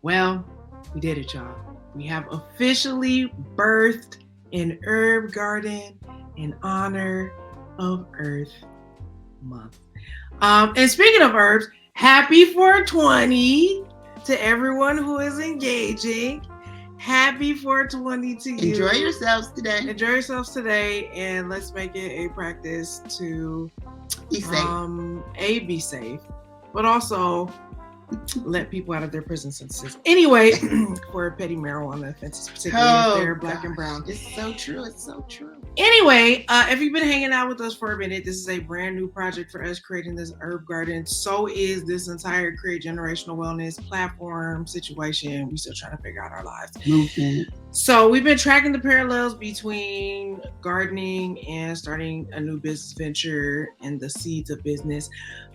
Well, we did it, y'all. We have officially birthed an herb garden in honor of Earth Month. And speaking of herbs, happy 420 to everyone who is engaging. Happy 420 to you. Enjoy yourselves today. Enjoy yourselves today, and let's make it a practice to be safe. Be safe, but also let people out of their prison sentences. Anyway, for petty marijuana offenses, particularly if they're black and brown. It's so true. It's so true. Anyway, if you've been hanging out with us for a minute, this is a brand new project for us creating this herb garden. So is this entire Create Generational Wellness platform situation. We're still trying to figure out our lives. Movement. So we've been tracking the parallels between gardening and starting a new business venture and the seeds of business.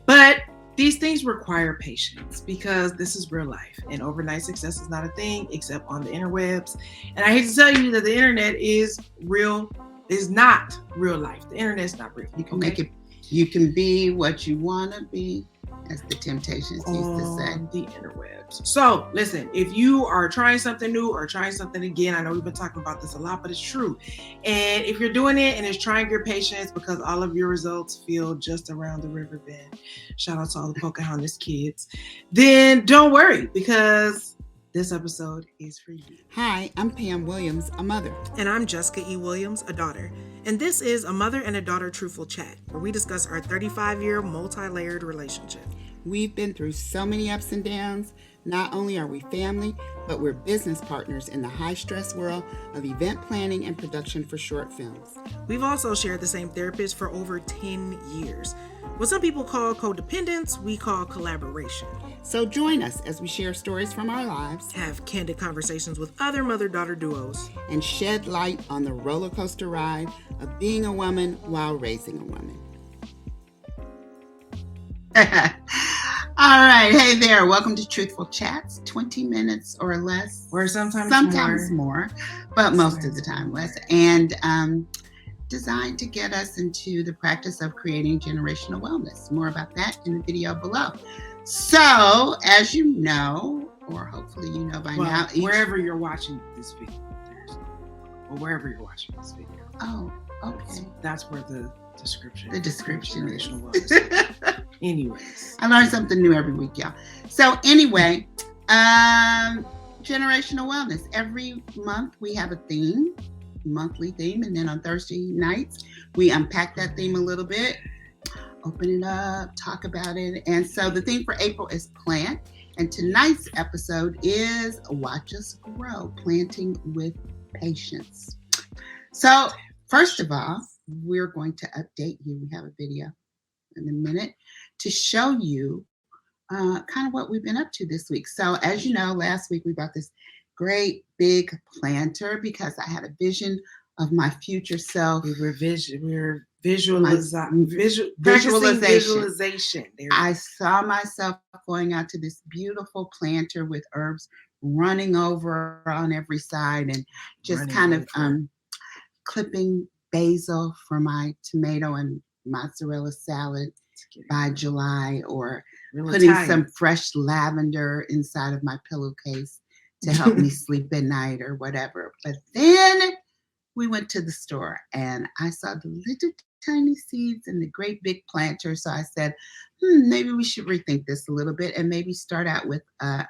But these things require patience because this is real life, and overnight success is not a thing except on the interwebs. And I hate to tell you that the internet is not real life. The internet's not real. You can make it. You can be what you want to be, as the Temptations used to say. The interwebs. So listen, if you are trying something new or trying something again, I know we've been talking about this a lot, but it's true. And if you're doing it and it's trying your patience because all of your results feel just around the river bend, shout out to all the Pocahontas kids, then don't worry because this episode is for you. Hi, I'm Pam Williams, a mother. And I'm Jessica E. Williams, a daughter. And this is a mother and a daughter truthful chat, where we discuss our 35-year multi-layered relationship. We've been through so many ups and downs. Not only are we family, but we're business partners in the high-stress world of event planning and production for short films. We've also shared the same therapist for over 10 years. What some people call codependence, we call collaboration. So join us as we share stories from our lives, have candid conversations with other mother-daughter duos, and shed light on the roller coaster ride of being a woman while raising a woman. All right. Hey there. Welcome to Truthful Chats. 20 minutes or less. Or sometimes more. But most of the time less. And designed to get us into the practice of creating generational wellness. More about that in the video below. So, as you know, or hopefully you know by now. Wherever you're watching this video. Or wherever you're watching this video. Oh, okay. That's where the description is. Anyways, I learn something new every week, y'all. So anyway, generational wellness. Every month we have a theme, monthly theme, and then on Thursday nights we unpack that theme a little bit, open it up, talk about it. And so the theme for April is plant, and tonight's episode is Watch Us Grow, planting with patience. So first of all, we're going to update you. We have a video in a minute to show you kind of what we've been up to this week. So as you know, last week we bought this great big planter because I had a vision of my future self. Visualization. I saw myself going out to this beautiful planter with herbs running over on every side and just clipping basil for my tomato and mozzarella salad by July, or putting some fresh lavender inside of my pillowcase to help me sleep at night or whatever. But then we went to the store and I saw the little tiny seeds in the great big planter. So I said, maybe we should rethink this a little bit and maybe start out with I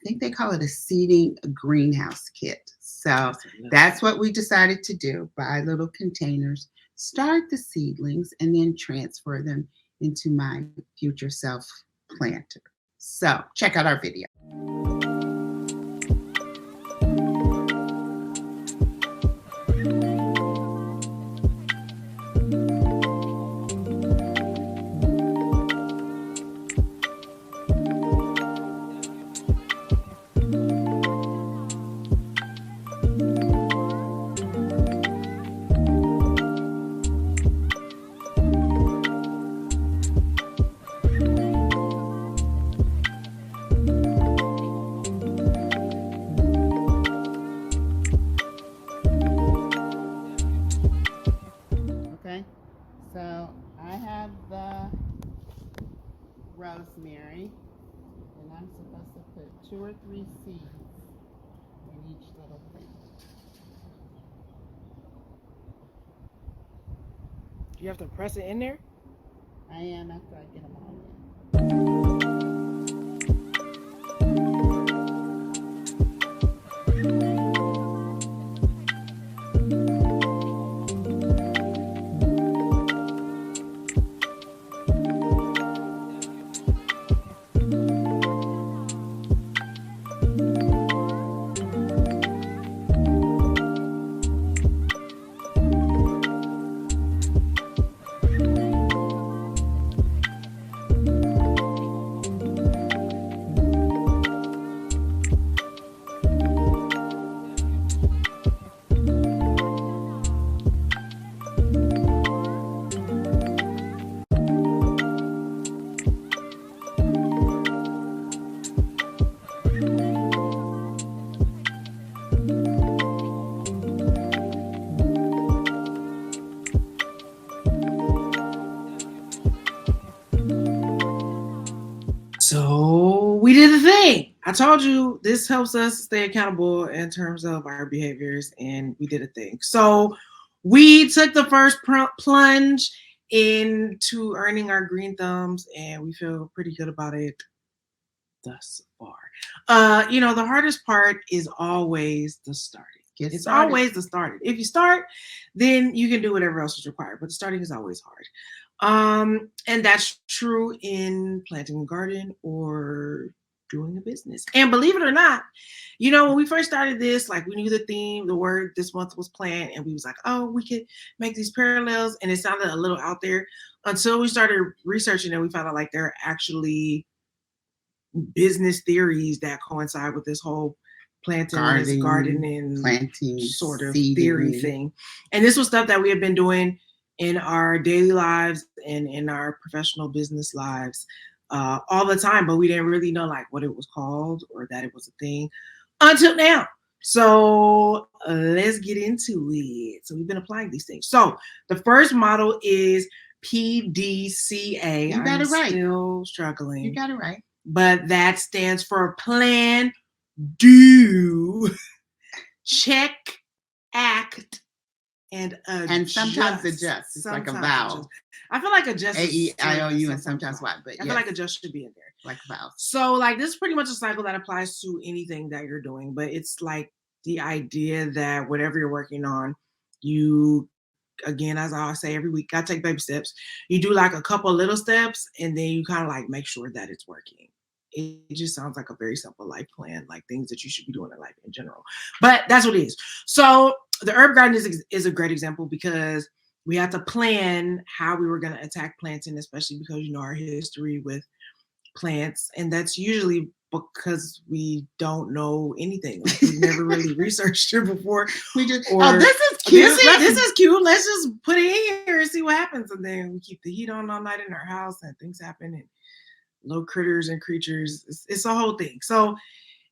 think they call it a seeding greenhouse kit. So that's what we decided to do. Buy little containers, start the seedlings, and then transfer them into my future self planter. So check out our video. 2 or 3 seeds in each little thing. You have to press it in there? I am after I get them all in. So we did the thing. I told you this helps us stay accountable in terms of our behaviors, and we did a thing. So we took the first plunge into earning our green thumbs, and we feel pretty good about it thus far. The hardest part is always the starting. It's always the starting. If you start, then you can do whatever else is required, but the starting is always hard. And that's true in planting a garden or doing a business. And believe it or not, when we first started this, like we knew the theme, the word this month was plant, and we was like, oh, we could make these parallels, and it sounded a little out there until we started researching and we found out like there are actually business theories that coincide with this whole gardening, planting sort of seeding theory thing. And this was stuff that we have been doing in our daily lives and in our professional business lives all the time, but we didn't really know like what it was called or that it was a thing until now. So let's get into it. So we've been applying these things. So the first model is PDCA. You got it right. Still struggling. You got it right. But that stands for plan, do, check, act, and adjust. And sometimes adjust. It's like a vowel. I feel like adjust. A-E-I-O-U and sometimes what? But I feel like adjust should be in there. Like vowels. So like this is pretty much a cycle that applies to anything that you're doing, but it's like the idea that whatever you're working on, you, again, as I always say every week, gotta take baby steps. You do like a couple little steps and then you kind of like make sure that it's working. It just sounds like a very simple life plan, like things that you should be doing in life in general. But that's what it is. So the herb garden is a great example because we had to plan how we were going to attack planting, especially because our history with plants. And that's usually because we don't know anything. Like we've never really researched it before. We just, this is cute. This is cute. Let's just put it in here and see what happens. And then we keep the heat on all night in our house and things happen. And little critters and creatures. It's a whole thing. So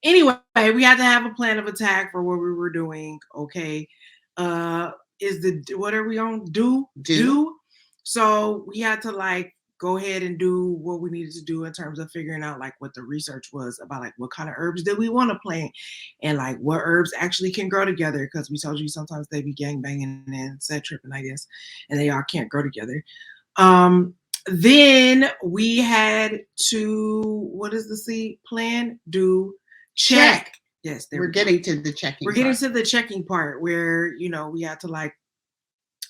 anyway, we had to have a plan of attack for what we were doing. Okay. What are we gonna do? So we had to like go ahead and do what we needed to do in terms of figuring out like what the research was about, like what kind of herbs did we want to plant and like what herbs actually can grow together. Because we told you sometimes they be gang banging and set tripping, I guess, and they all can't grow together. Then we had to, what is the C? Plan, do, check. Yes, we're getting to the checking. We're getting to the checking part where, we had to like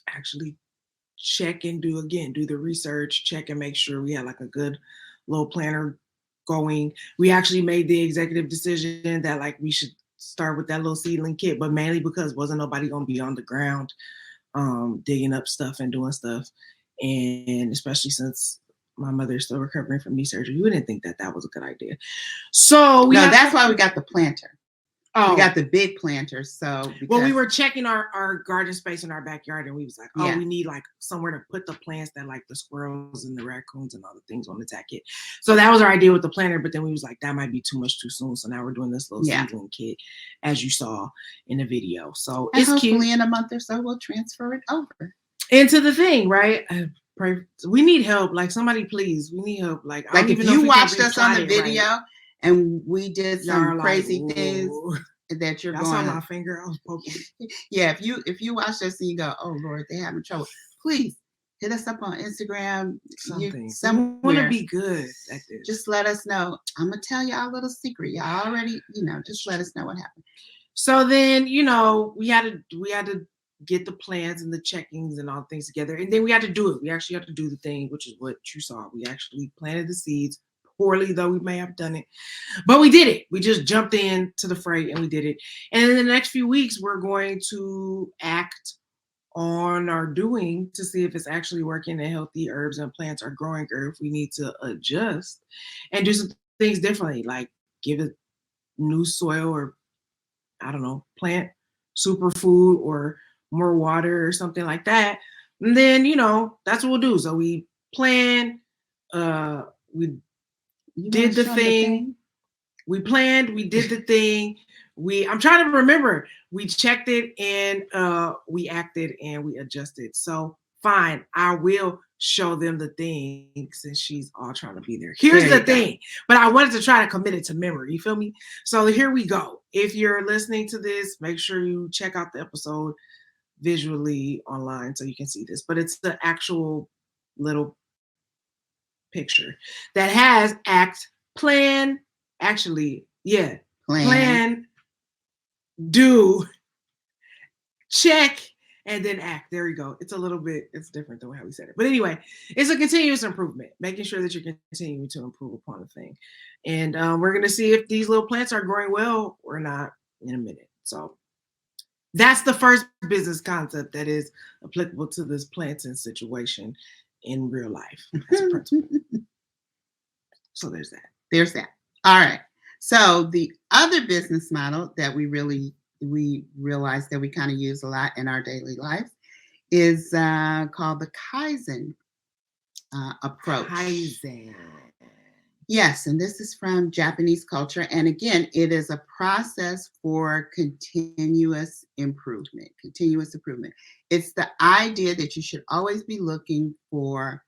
actually check and do the research, check and make sure we had like a good little planner going. We actually made the executive decision that like we should start with that little seedling kit, but mainly because wasn't nobody going to be on the ground digging up stuff and doing stuff. And especially since my mother's still recovering from knee surgery, we didn't think that was a good idea. So that's why we got the planter. Oh, we got the big planter. So we were checking our garden space in our backyard, and we was like, we need like somewhere to put the plants that like the squirrels and the raccoons and all the things won't attack it. So that was our idea with the planter. But then we was like, that might be too much too soon. So now we're doing this little seedling kit, as you saw in the video. So it's hopefully cute. In a month or so, we'll transfer it over into the thing, right? We need help. Like somebody, please, we need help. Like if you watched us on the video And we did some crazy like, things that you're Y'all going. saw my finger. I was poking. Yeah, if you watch this and you go, oh Lord, they're having trouble, please hit us up on Instagram. Something. Somewhere. We want to be good at this. Just let us know. I'm gonna tell y'all a little secret. Y'all already, just let us know what happened. So then, we had to get the plans and the checkings and all things together, and then we had to do it. We actually had to do the thing, which is what you saw. We actually planted the seeds, poorly though we may have done it, but we did it. We just jumped into the fray and we did it. And in the next few weeks, we're going to act on our doing to see if it's actually working and healthy herbs and plants are growing, or if we need to adjust and do some things differently, like give it new soil, or I don't know, plant superfood or more water or something like that. And then, that's what we'll do. So we plan, we did the thing. We planned, we did the thing. I'm trying to remember. We checked it and we acted and we adjusted. So fine, I will show them the thing since she's all trying to be there. Here's the thing, but I wanted to try to commit it to memory. You feel me? So here we go. If you're listening to this, make sure you check out the episode visually online so you can see this. But it's the actual little picture that has act, plan, plan, do, check, and then act. There you go. It's different than how we said it. But anyway, it's a continuous improvement, making sure that you're continuing to improve upon the thing. And we're going to see if these little plants are growing well or not in a minute. So that's the first business concept that is applicable to this planting situation in real life as a principle. So there's that. All right. So the other business model that we realize that we kind of use a lot in our daily life is called the Kaizen Approach. Kaizen. Yes, and this is from Japanese culture. And again, it is a process for continuous improvement. It's the idea that you should always be looking for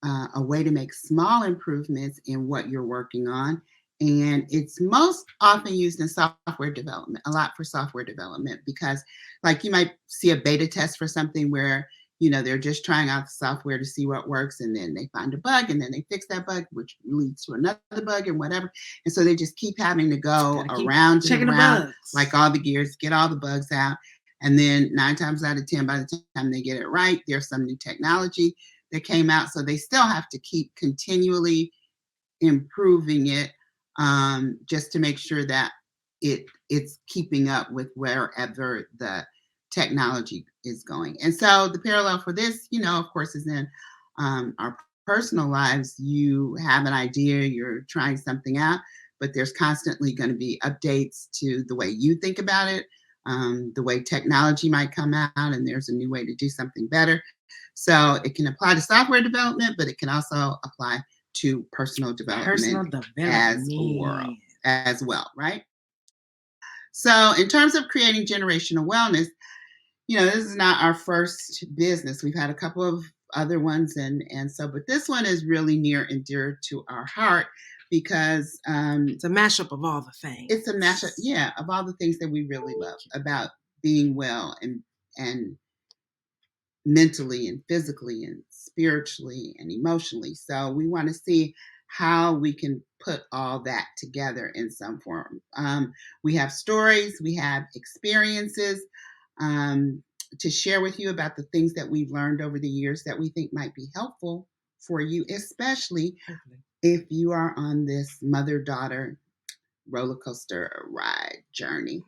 a way to make small improvements in what you're working on. And it's most often used in software development, a lot for software development, because like you might see a beta test for something where, they're just trying out the software to see what works, and then they find a bug, and then they fix that bug, which leads to another bug and whatever. And so they just keep having to go around and around, like all the gears, get all the bugs out. And then 9 times out of 10, by the time they get it right, there's some new technology that came out. So they still have to keep continually improving it, just to make sure that it's keeping up with wherever the technology is going. And so the parallel for this, of course, is in our personal lives. You have an idea, you're trying something out, but there's constantly going to be updates to the way you think about it, the way technology might come out, and there's a new way to do something better. So it can apply to software development, but it can also apply to personal development as well, right? So in terms of creating generational wellness, this is not our first business. We've had a couple of other ones, but this one is really near and dear to our heart because it's a mashup of all the things. It's a mashup, of all the things that we really love about being well and mentally and physically and spiritually and emotionally. So we want to see how we can put all that together in some form. We have stories, we have experiences to share with you about the things that we've learned over the years that we think might be helpful for you, especially if you are on this mother-daughter roller coaster ride journey.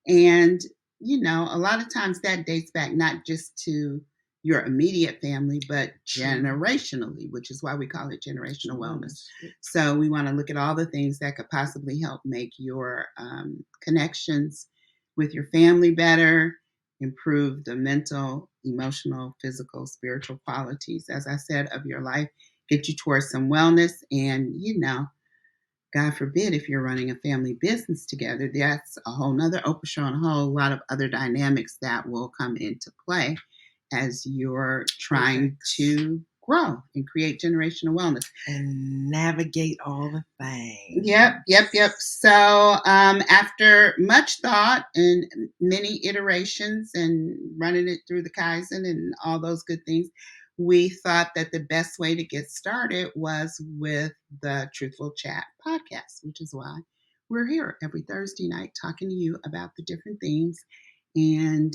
And, a lot of times that dates back not just to your immediate family, but generationally, which is why we call it generational wellness. So we want to look at all the things that could possibly help make your connections with your family better, improve the mental, emotional, physical, spiritual qualities, as I said, of your life, get you towards some wellness. And, God forbid, if you're running a family business together, that's a whole nother Oprah show and a whole lot of other dynamics that will come into play as you're trying to grow and create generational wellness and navigate all the things. Yep. So after much thought and many iterations and running it through the Kaizen and all those good things, we thought that the best way to get started was with the Truthful Chat podcast, which is why we're here every Thursday night talking to you about the different things and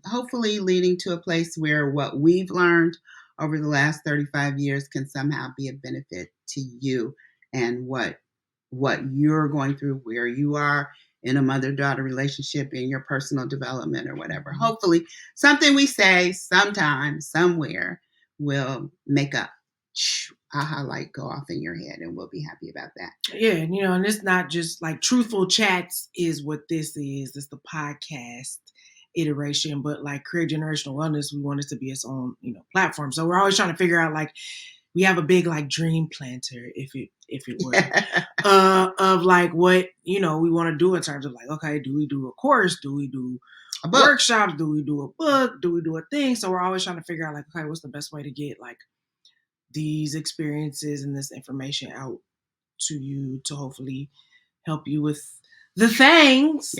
hopefully leading to a place where what we've learned over the last 35 years can somehow be a benefit to you and what you're going through, where you are in a mother-daughter relationship, in your personal development or whatever. Hopefully something we say sometime, somewhere will make a aha light go off in your head, and we'll be happy about that. Yeah, and it's not just like Truthful Chats is what this is. It's the podcast iteration, but like Create Generational Wellness, we want it to be its own, platform. So we're always trying to figure out, like, we have a big like dream planter, if it were, of like what we want to do in terms of like, okay, do we do a course? Do we do workshops? Do we do a book? Do we do a thing? So we're always trying to figure out like, okay, what's the best way to get like these experiences and this information out to you to hopefully help you with the things.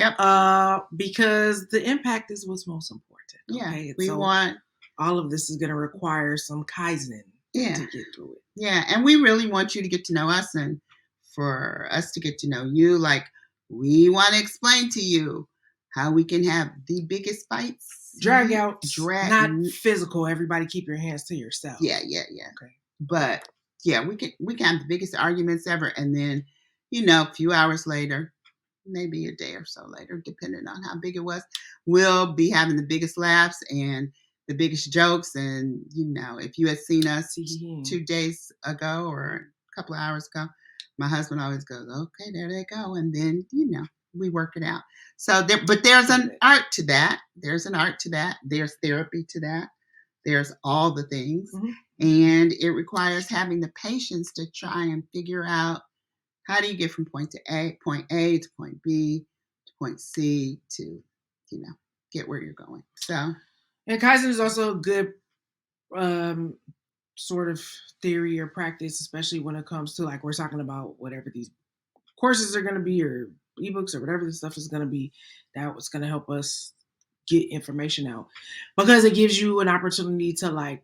Because the impact is what's most important. Okay? We want all of this is going to require some Kaizen to get through it. Yeah, and we really want you to get to know us, and for us to get to know you. Like, we want to explain to you how we can have the biggest fights, drag out, not physical. Everybody keep your hands to yourself. Yeah. Okay. But yeah, we can have the biggest arguments ever, and then a few hours later, maybe a day or so later, depending on how big it was, we'll be having the biggest laughs and the biggest jokes. And if you had seen us 2 days ago or a couple of hours ago, my husband always goes, okay, there they go. And then we work it out. So there's an art to that. There's therapy to that. There's all the things. And it requires having the patience to try and figure out, how do you get from point A to point B to point C to get where you're going. So, and Kaizen is also a good sort of theory or practice, especially when it comes to like, we're talking about whatever these courses are going to be, or ebooks, or whatever this stuff is going to be, that was going to help us get information out, because it gives you an opportunity to like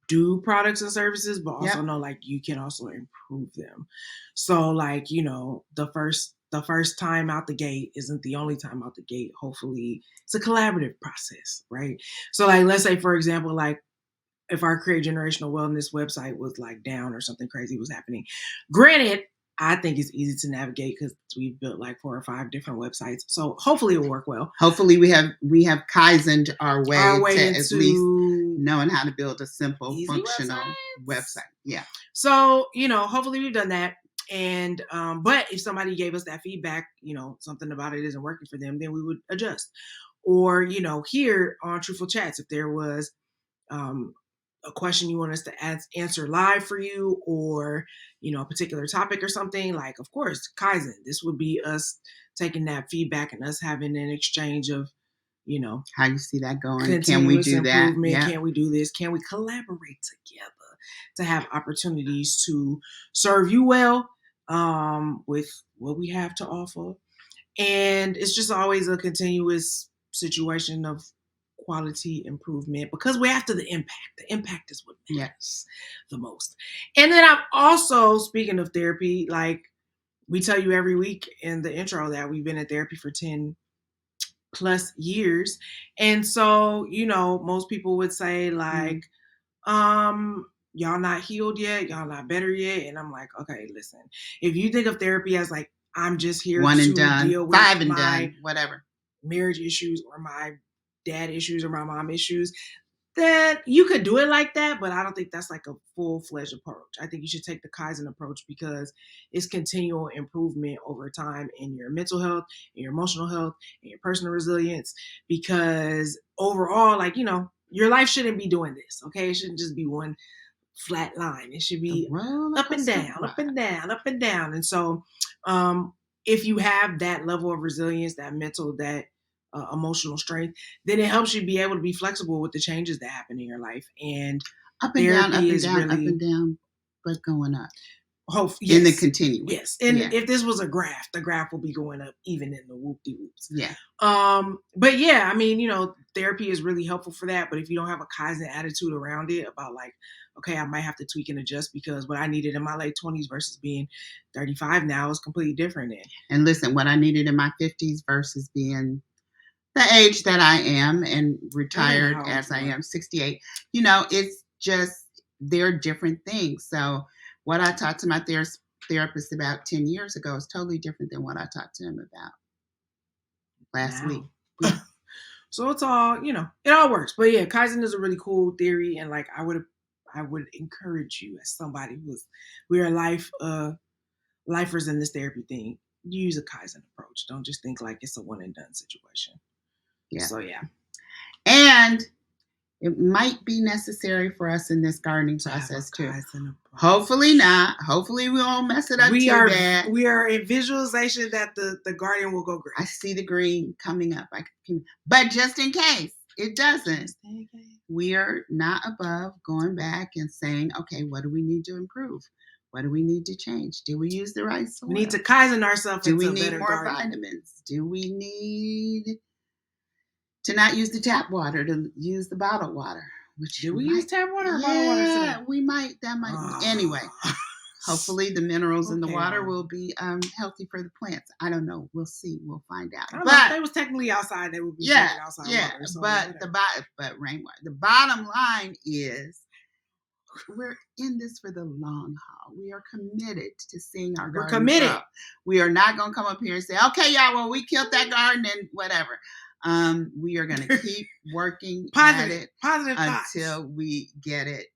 do products and services, but also know like you can also improve them. So like, the first time out the gate isn't the only time out the gate. Hopefully it's a collaborative process, right? So like, let's say for example, like if our Create Generational Wellness website was like down or something crazy was happening, granted, I think it's easy to navigate because we've built like 4 or 5 different websites. So hopefully it will work well. Hopefully we have Kaizened our way to at least knowing how to build a simple, functional website. Yeah. So, hopefully we've done that. And, but if somebody gave us that feedback, something about it isn't working for them, then we would adjust. Or, here on Truthful Chats, if there was, a question you want us to answer live for you, or a particular topic or something, like, of course, Kaizen, this would be us taking that feedback and us having an exchange of how you see that going. Can we do that? Can we do this? Can we collaborate together to have opportunities to serve you well with what we have to offer? And it's just always a continuous situation of quality improvement, because we're after the impact. The impact is what matters the most. And then I'm also, speaking of therapy, like we tell you every week in the intro that we've been in therapy for 10 plus years. And so, most people would say like, y'all not healed yet, y'all not better yet. And I'm like, okay, listen, if you think of therapy as like, I'm just here one to and done, deal with 5 and my done, whatever marriage issues or my dad issues or my mom issues, that you could do it like that, but I don't think that's like a full-fledged approach. I think you should take the Kaizen approach, because it's continual improvement over time in your mental health, in your emotional health, in your personal resilience, because overall, like, your life shouldn't be doing this, okay? It shouldn't just be one flat line. It should be up and down, up and down, up and down. And so if you have that level of resilience, that mental, that emotional strength, then it helps you be able to be flexible with the changes that happen in your life. And Up and down, up and down, but going up. Yes. In the continuous. Yes. And if this was a graph, the graph will be going up even in the whoop-de-whoops. Yeah. But yeah, I mean, therapy is really helpful for that. But if you don't have a Kaizen attitude around it about like, okay, I might have to tweak and adjust because what I needed in my late 20s versus being 35 now is completely different. And listen, what I needed in my 50s versus being the age that I am and retired as I am, 68, it's just, they're different things. So what I talked to my therapist about 10 years ago is totally different than what I talked to him about last week. Yeah. So it's all, it all works. But yeah, Kaizen is a really cool theory. And like, I would encourage you as somebody we are lifers in this therapy thing, use a Kaizen approach. Don't just think like it's a one and done situation. Yeah. So yeah. And it might be necessary for us in this gardening process too. Hopefully not. Hopefully we won't mess it up too bad. We are in visualization that the garden will go green. I see the green coming up. But just in case it doesn't, we are not above going back and saying, okay, what do we need to improve? What do we need to change? Do we use the right soil? We need to Kaizen ourselves. Do we need more vitamins? Do we need to not use the tap water, to use the bottled water? Do we use tap water or bottled water? Yeah, we might. That might. Anyway, hopefully the minerals in the water will be healthy for the plants. I don't know. We'll see. We'll find out. But if they was technically outside, they would be outside water. So but rainwater. The bottom line is, we're in this for the long haul. We are committed to seeing our garden. We're committed. Grow. We are not going to come up here and say, okay, y'all, well, we killed that garden and whatever. We are going to keep working at it until we get it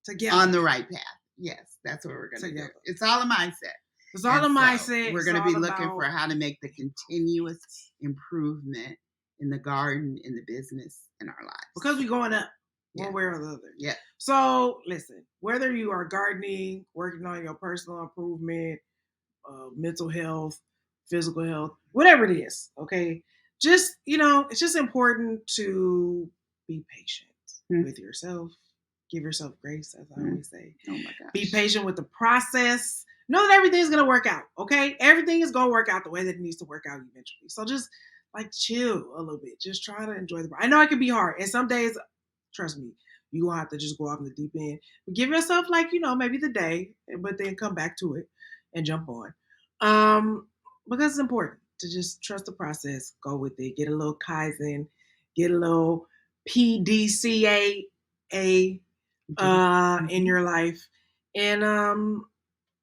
together on the right path. Yes, that's what we're going to do. It's all a mindset. It's all a mindset. We're going to be looking for how to make the continuous improvement in the garden, in the business, in our lives. Because we're going up. One way or the other. Yeah. So listen, whether you are gardening, working on your personal improvement, mental health, physical health, whatever it is, okay, just, it's just important to be patient with yourself. Give yourself grace, as I always say. Oh my gosh. Be patient with the process. Know that everything's going to work out, okay? Everything is going to work out the way that it needs to work out eventually. So just like chill a little bit. Just try to enjoy the process. I know it can be hard. And some days, trust me, you're going to have to just go off in the deep end. But give yourself maybe the day, but then come back to it and jump on. Because it's important to just trust the process, go with it, get a little Kaizen, get a little PDCA in your life. And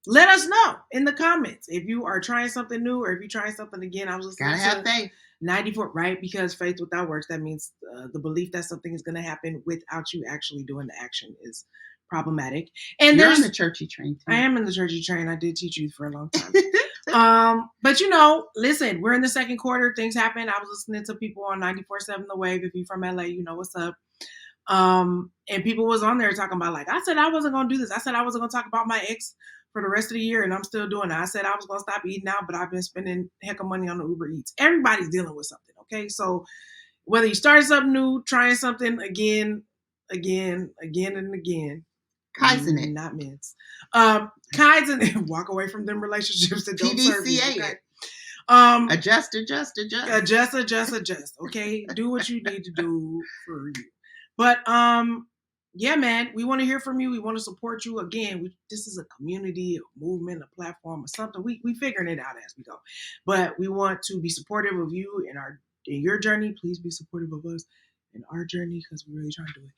let us know in the comments if you are trying something new or if you're trying something again. I was just gotta have faith. 94, right? Because faith without works, that means the belief that something is going to happen without you actually doing the action is problematic. And you're in the churchy train too. I am in the churchy train. I did teach youth for a long time. But listen, we're in the second quarter. Things happen. I was listening to people on 94.7 The Wave. If you're from LA, you know what's up. And people was on there talking about I said I wasn't going to do this. I said I wasn't going to talk about my ex for the rest of the year, and I'm still doing it. I said I was going to stop eating out, but I've been spending heck of money on the Uber Eats. Everybody's dealing with something, okay? So whether you started something new, trying something again, and again. Kaizen it. Not mince. Kaizen it. Walk away from them relationships that don't serve you. Okay? Adjust. Adjust. Okay? Do what you need to do for you. But yeah, man, we want to hear from you. We want to support you. Again, this is a community, a movement, a platform, or something. We figuring it out as we go. But we want to be supportive of you in your journey. Please be supportive of us in our journey because we're really trying to do it.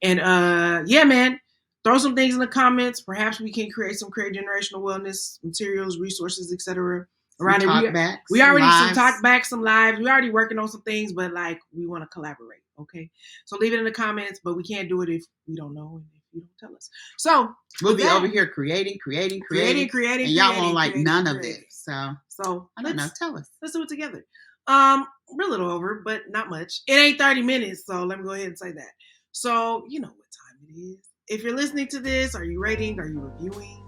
And yeah, man, throw some things in the comments. Perhaps we can create generational wellness materials, resources, etc. around it. We already some talk back, some lives. We already working on some things, but we want to collaborate. Okay, so leave it in the comments, but we can't do it if we don't know and if you don't tell us. So we'll be over here creating, and y'all won't like none of this. So I don't know. Tell us. Let's do it together. We're a little over, but not much. It ain't 30 minutes, so let me go ahead and say that. So you know what time it is. If you're listening to this, are you rating? Are you reviewing?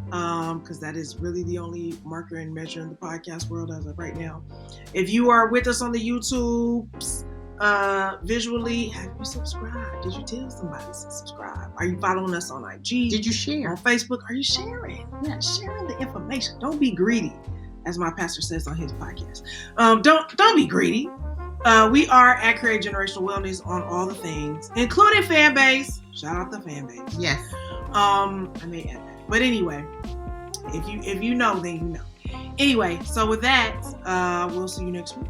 Because that is really the only marker and measure in the podcast world as of right now. If you are with us on the YouTubes, visually. Have you subscribed? Did you tell somebody to subscribe? Are you following us on IG? Did you share on Facebook? Are you sharing? Yeah, sharing the information. Don't be greedy, as my pastor says on his podcast. Don't be greedy. We are at Create Generational Wellness on all the things, including fan base. Shout out the fan base. Yes. I may add that. But anyway, if you know, then you know. Anyway, so with that, we'll see you next week.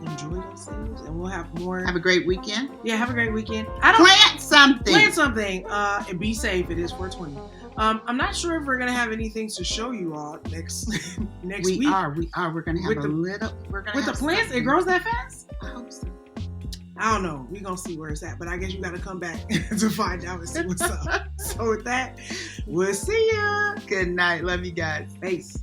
Enjoy yourselves, and we'll have more. Have a great weekend. Yeah, have a great weekend. Plant something. Plant something. And be safe. It is 420. I'm not sure if we're gonna have anything to show you all next week. We are. We're gonna have with the plants. Something. It grows that fast? I hope so. I don't know. We're gonna see where it's at, but I guess you gotta come back to find out and see what's up. So with that, we'll see ya. Good night. Love you guys. Peace.